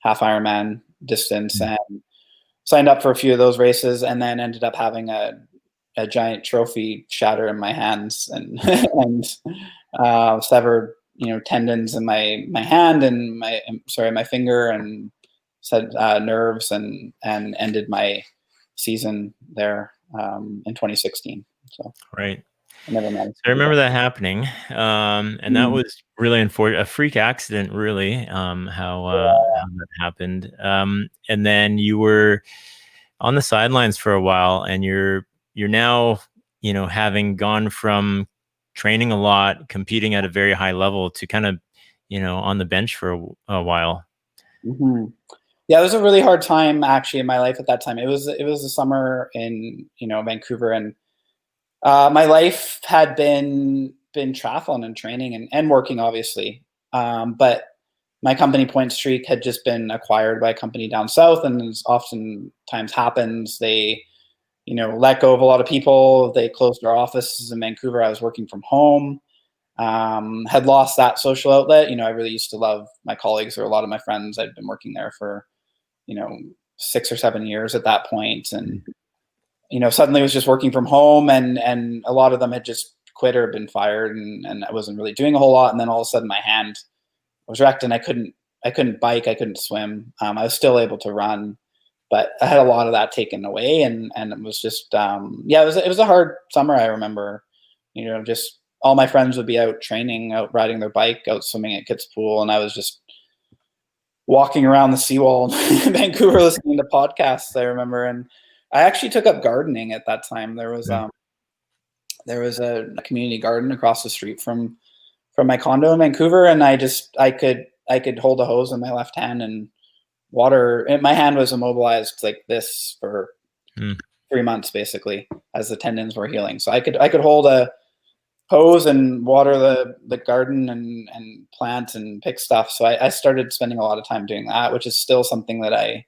Speaker 2: half Ironman distance and signed up for a few of those races and then ended up having a giant trophy shatter in my hands and, and severed, you know, tendons in my hand and my finger and said nerves and ended my season there in 2016. So
Speaker 1: right.
Speaker 2: I never managed.
Speaker 1: So I remember that happening, and that was really unfortunate, a freak accident, really. How that happened, and then you were on the sidelines for a while, and you're now, you know, having gone from training a lot, competing at a very high level, to kind of, you know, on the bench for a while.
Speaker 2: Mm-hmm. Yeah, it was a really hard time actually in my life at that time. It was the summer in, Vancouver, and my life had been triathlon and training and working obviously. But my company Point Streak had just been acquired by a company down south, and as oftentimes happens, they let go of a lot of people. They closed our offices in Vancouver. I was working from home. Had lost that social outlet. I really used to love my colleagues, or a lot of my friends. I'd been working there for 6 or 7 years at that point, and suddenly was just working from home, and a lot of them had just quit or been fired, and I wasn't really doing a whole lot. And then all of a sudden my hand was wrecked, and I couldn't bike, I couldn't swim. I was still able to run, but I had a lot of that taken away, and it was just yeah, it was a hard summer. I remember, just all my friends would be out training, out riding their bike, out swimming at Kids Pool, and I was just walking around the seawall in Vancouver listening to podcasts, I remember. And I actually took up gardening at that time. There was a community garden across the street from my condo in Vancouver, and I could hold a hose in my left hand and water. And my hand was immobilized like this for 3 months basically, as the tendons were healing. So I could hold a hose and water the garden and plant and pick stuff. So I started spending a lot of time doing that, which is still something that I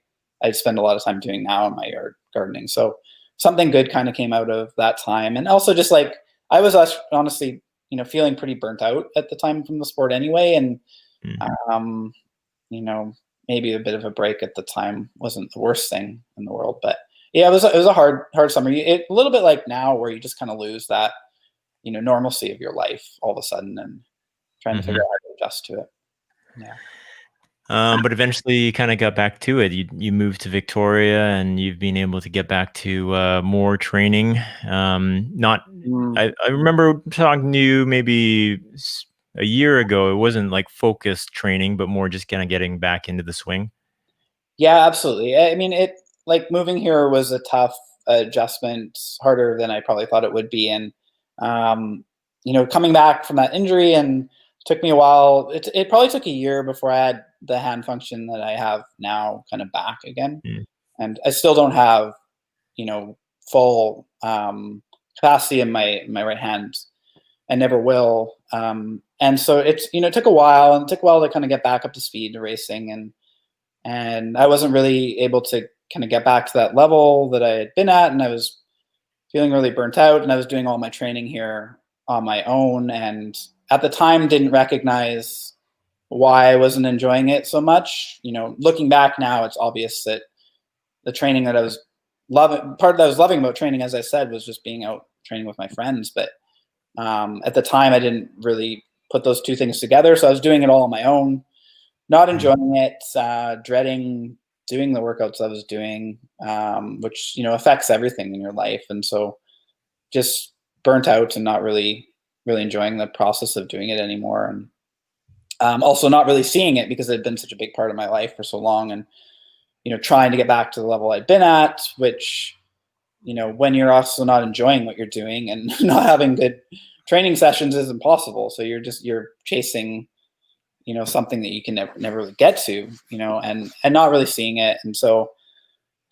Speaker 2: spend a lot of time doing now in my yard, gardening. So something good kind of came out of that time. And also just like, I was honestly, feeling pretty burnt out at the time from the sport anyway. And, maybe a bit of a break at the time wasn't the worst thing in the world, but yeah, it was a hard summer. A little bit like now, where you just kind of lose that, normalcy of your life all of a sudden, and trying to figure out how to adjust to it. Yeah.
Speaker 1: But eventually you kind of got back to it. You moved to Victoria, and you've been able to get back to more training. I remember talking to you maybe a year ago. It wasn't like focused training, but more just kind of getting back into the swing.
Speaker 2: Yeah, absolutely. I mean, like moving here was a tough adjustment, harder than I probably thought it would be. And coming back from that injury, and took me a while. It probably took a year before I had the hand function that I have now kind of back again. And I still don't have, full capacity in my right hand, and never will. And so it took a while, and it took a while to kind of get back up to speed to racing. And I wasn't really able to kind of get back to that level that I had been at. And I was feeling really burnt out, and I was doing all my training here on my own. And at the time didn't recognize why I wasn't enjoying it so much. Looking back now, it's obvious that the training that I was loving, part that I was loving about training, as I said, was just being out training with my friends. But at the time, I didn't really put those two things together. So I was doing it all on my own, not enjoying it, dreading doing the workouts I was doing, which, affects everything in your life. And so just burnt out, and not really enjoying the process of doing it anymore. And also not really seeing it, because it had been such a big part of my life for so long. And, trying to get back to the level I'd been at, which, when you're also not enjoying what you're doing and not having good training sessions, is impossible. So you're chasing, something that you can never really get to, and not really seeing it. And so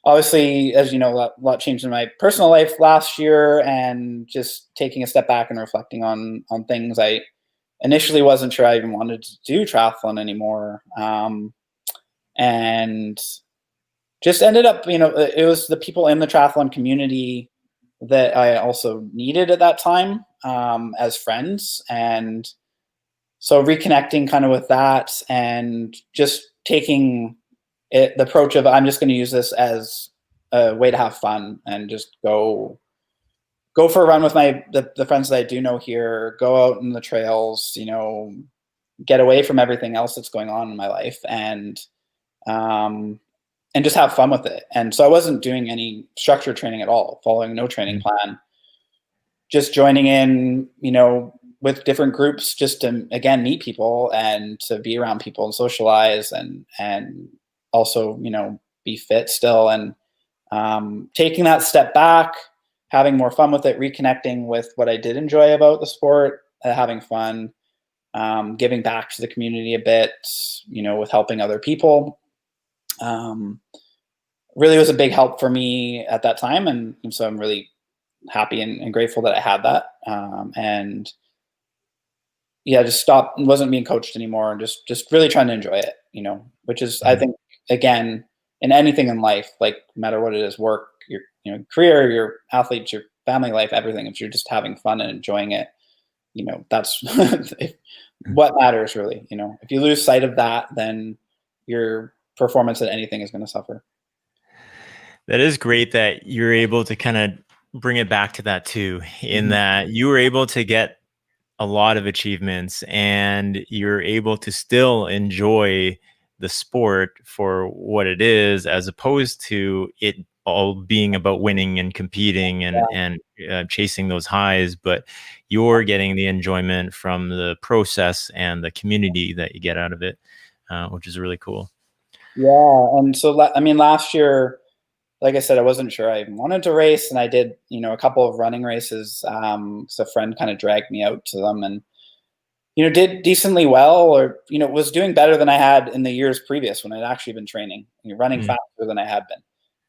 Speaker 2: obviously, as you know, a lot changed in my personal life last year, and just taking a step back and reflecting on things. I initially wasn't sure I even wanted to do triathlon anymore. And just ended up, it was the people in the triathlon community that I also needed at that time, as friends. And so reconnecting kind of with that, and just taking the approach of, I'm just going to use this as a way to have fun, and just go for a run with the friends that I do know here, go out in the trails, get away from everything else that's going on in my life, and just have fun with it. And so I wasn't doing any structured training at all, following no training plan, just joining in, with different groups, just to, again, meet people and to be around people and socialize, and also, be fit still. And taking that step back, having more fun with it, reconnecting with what I did enjoy about the sport, having fun, giving back to the community a bit, with helping other people. really was a big help for me at that time. And so I'm really happy and grateful that I had that. And yeah, just stopped and wasn't being coached anymore, and just really trying to enjoy it, which is, I think, again, in anything in life, like no matter what it is, work, your career, your athletes, your family life, everything, if you're just having fun and enjoying it, that's what matters really. If you lose sight of that, then your performance at anything is going to suffer.
Speaker 1: That is great that you're able to kind of bring it back to that too, in
Speaker 2: Mhm.
Speaker 1: that you were able to get a lot of achievements and you're able to still enjoy the sport for what it is, as opposed to it all being about winning and competing and chasing those highs, but you're getting the enjoyment from the process and the community that you get out of it, which is really cool.
Speaker 2: Yeah, and so I mean, last year, like I said, I wasn't sure I even wanted to race, and I did, a couple of running races. So a friend kind of dragged me out to them, and did decently well, or was doing better than I had in the years previous when I'd actually been training, running
Speaker 1: Mm.
Speaker 2: faster than I had been.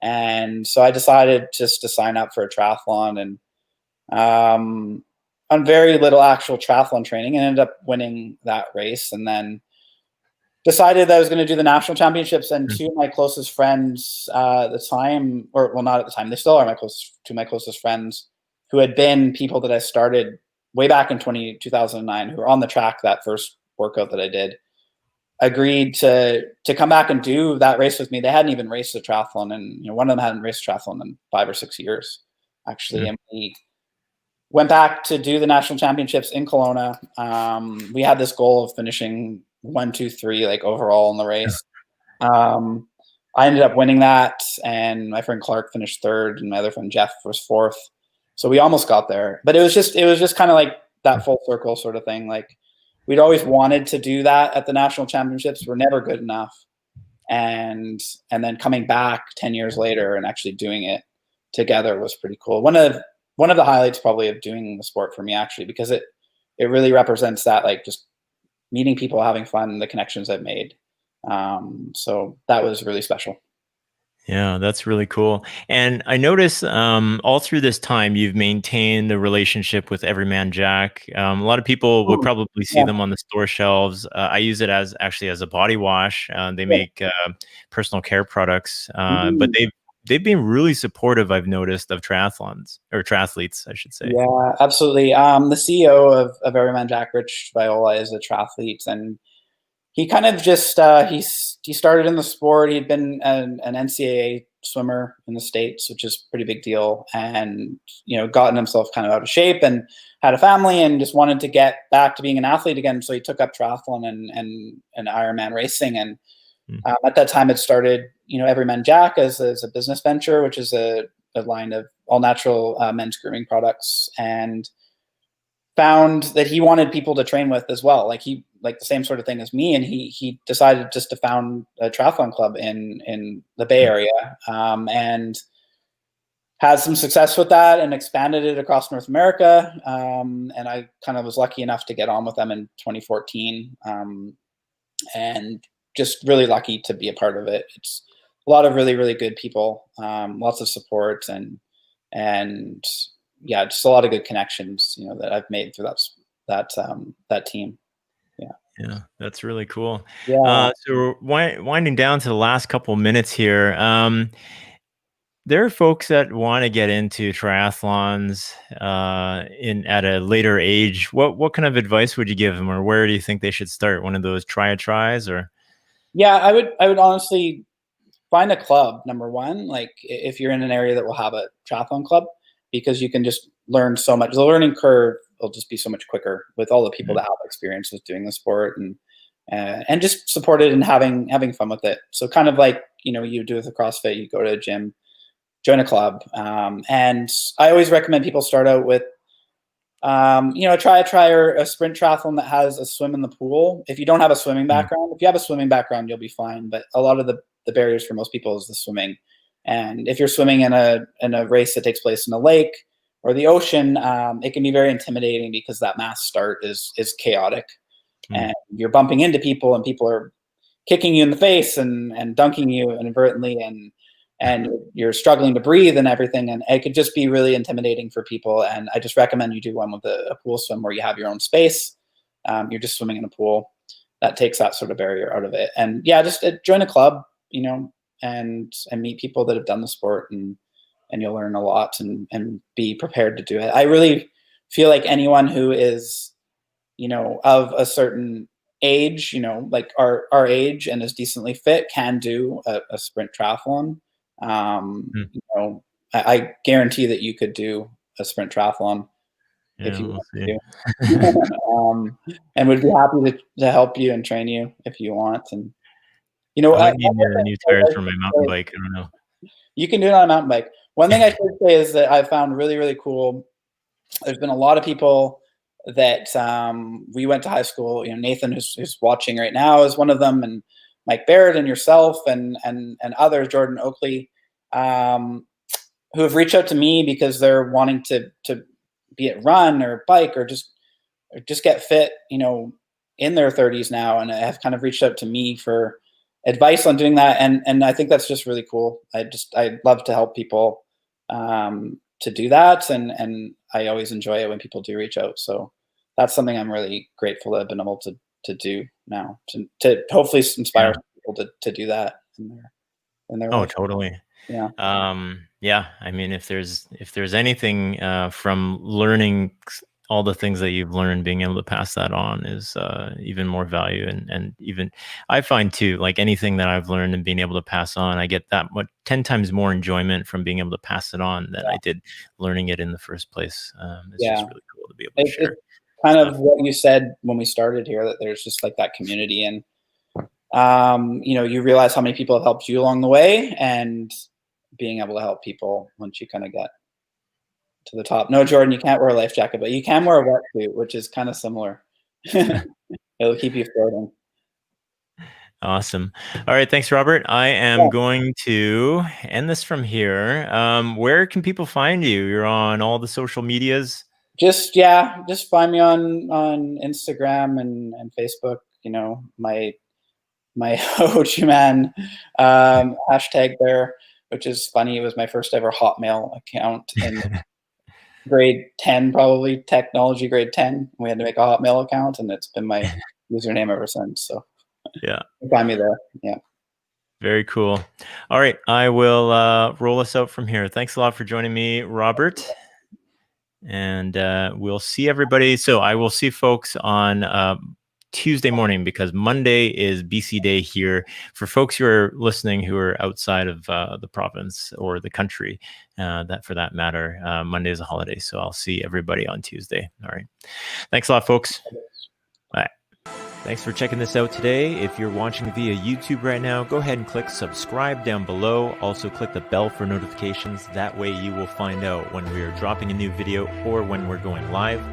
Speaker 2: And so I decided just to sign up for a triathlon, and on very little actual triathlon training, and ended up winning that race, and then decided that I was going to do the national championships. And
Speaker 1: Mm.
Speaker 2: two of my closest friends at the time, or well, not at the time, they still are two of my closest friends, who had been people that I started way back in 2009, who were on the track that first workout that I did, agreed to come back and do that race with me. They hadn't even raced a triathlon, and one of them hadn't raced a triathlon in 5 or 6 years, actually.
Speaker 1: Mm.
Speaker 2: And we went back to do the national championships in Kelowna. We had this goal of finishing 1, 2, 3, like overall in the race. I ended up winning that, and my friend Clark finished third, and my other friend Jeff was fourth. So we almost got there, but it was just kind of like that full circle sort of thing. Like, we'd always wanted to do that at the national championships. We're never good enough, and then coming back 10 years later and actually doing it together was pretty cool. One of the highlights probably of doing the sport for me, actually, because it really represents that, like, just meeting people, having fun, the connections I've made. So that was really special.
Speaker 1: Yeah, that's really cool. And I notice all through this time, you've maintained a relationship with Everyman Jack. A lot of people would
Speaker 2: Oh,
Speaker 1: probably see
Speaker 2: yeah.
Speaker 1: them on the store shelves. I use it as actually as a body wash. They
Speaker 2: Yeah.
Speaker 1: make personal care products, but
Speaker 2: Mhm.
Speaker 1: they've been really supportive. I've noticed of triathlons or triathletes, I should say.
Speaker 2: Yeah, absolutely. The CEO of Everyman Jack, Rich Viola, is a triathlete, and he kind of just he started in the sport. He'd been an NCAA swimmer in the States, which is a pretty big deal, and gotten himself kind of out of shape and had a family and just wanted to get back to being an athlete again. So he took up triathlon and Ironman racing, and
Speaker 1: Mm.
Speaker 2: at that time it started Everyman Jack as a business venture, which is a line of all natural men's grooming products, and found that he wanted people to train with as well. Like, he like the same sort of thing as me, and he decided just to found a triathlon club in the Bay
Speaker 1: Mm.
Speaker 2: Area, and had some success with that and expanded it across North America. And I kind of was lucky enough to get on with them in 2014, and just really lucky to be a part of it. It's a lot of really, really good people, lots of support, and yeah, just a lot of good connections, that I've made through that team. Yeah.
Speaker 1: Yeah, that's really cool.
Speaker 2: Yeah.
Speaker 1: So we're winding down to the last couple minutes here. There are folks that want to get into triathlons in at a later age. What kind of advice would you give them, or where do you think they should start? One of those tries, or
Speaker 2: Yeah, I would honestly find a club, number one, like if you're in an area that will have a triathlon club, because you can just learn so much. The learning curve will just be so much quicker with all the people
Speaker 1: Mm.
Speaker 2: that have experience with doing the sport, and just support it and having fun with it. So kind of like you do with a CrossFit, you go to a gym, join a club, and I always recommend people start out with try or a sprint triathlon that has a swim in the pool. If you don't have a swimming
Speaker 1: Mm.
Speaker 2: background, if you have a swimming background, you'll be fine. But a lot of the barriers for most people is the swimming. And if you're swimming in a race that takes place in a lake or the ocean, it can be very intimidating because that mass start is chaotic,
Speaker 1: Mm.
Speaker 2: and you're bumping into people, and people are kicking you in the face and dunking you inadvertently, and you're struggling to breathe and everything. And it could just be really intimidating for people. And I just recommend you do one with a pool swim where you have your own space. You're just swimming in a pool. That takes that sort of barrier out of it. And yeah, just join a club, and meet people that have done the sport, and you'll learn a lot and be prepared to do it. I really feel like anyone who is, of a certain age, like our age, and is decently fit can do a sprint triathlon. I guarantee that you could do a sprint triathlon if you want to. And would be happy to help you and train you if you want. And
Speaker 1: I might need new tires for my mountain bike. I don't know.
Speaker 2: You can do it on a mountain bike. One thing I should say is that I found really, really cool. There's been a lot of people that we went to high school. Nathan, who's watching right now, is one of them, and Mike Barrett and yourself and others, Jordan Oakley, who have reached out to me because they're wanting to be it run or bike or just get fit, in their 30s now, and have kind of reached out to me for advice on doing that. And I think that's just really cool. I love to help people to do that. And I always enjoy it when people do reach out. So that's something I'm really grateful to have been able to do now, to hopefully inspire people to do that in their life.
Speaker 1: Totally.
Speaker 2: Yeah.
Speaker 1: I mean, if there's anything from learning all the things that you've learned, being able to pass that on is even more value. And even I find too, like anything that I've learned and being able to pass on, I get that 10 times more enjoyment from being able to pass it on than I did learning it in the first place. It's just really cool to be able to share.
Speaker 2: It's kind of what you said when we started here, that there's just like that community, and you realize how many people have helped you along the way, and being able to help people once you kind of get to the top. No, Jordan, you can't wear a life jacket, but you can wear a wetsuit, which is kind of similar. It'll keep you floating.
Speaker 1: Awesome. All right. Thanks, Robert. I am going to end this from here. Where can people find you? You're on all the social medias.
Speaker 2: Just find me on Instagram and Facebook. My Ho Chi Man hashtag there, which is funny. It was my first ever Hotmail account in grade 10, probably technology grade 10. We had to make a Hotmail account, and it's been my username ever since. So find me there. Yeah.
Speaker 1: Very cool. All right. I will roll us out from here. Thanks a lot for joining me, Robert. And we'll see everybody. So I will see folks on Tuesday morning, because Monday is BC Day here. For folks who are listening who are outside of the province or the country, that for that matter, Monday is a holiday. So I'll see everybody on Tuesday. All right. Thanks a lot, folks. Bye. Thanks for checking this out today. If you're watching via YouTube right now, go ahead and click subscribe down below. Also click the bell for notifications. That way you will find out when we are dropping a new video or when we're going live.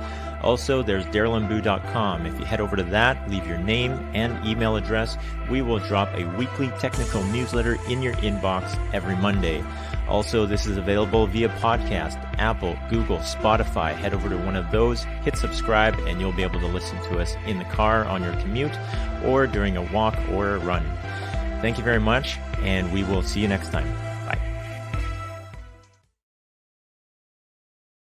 Speaker 1: Also, there's darylamboo.com. If you head over to that, leave your name and email address, we will drop a weekly technical newsletter in your inbox every Monday. Also, this is available via podcast, Apple, Google, Spotify. Head over to one of those, hit subscribe, and you'll be able to listen to us in the car on your commute or during a walk or a run. Thank you very much, and we will see you next time.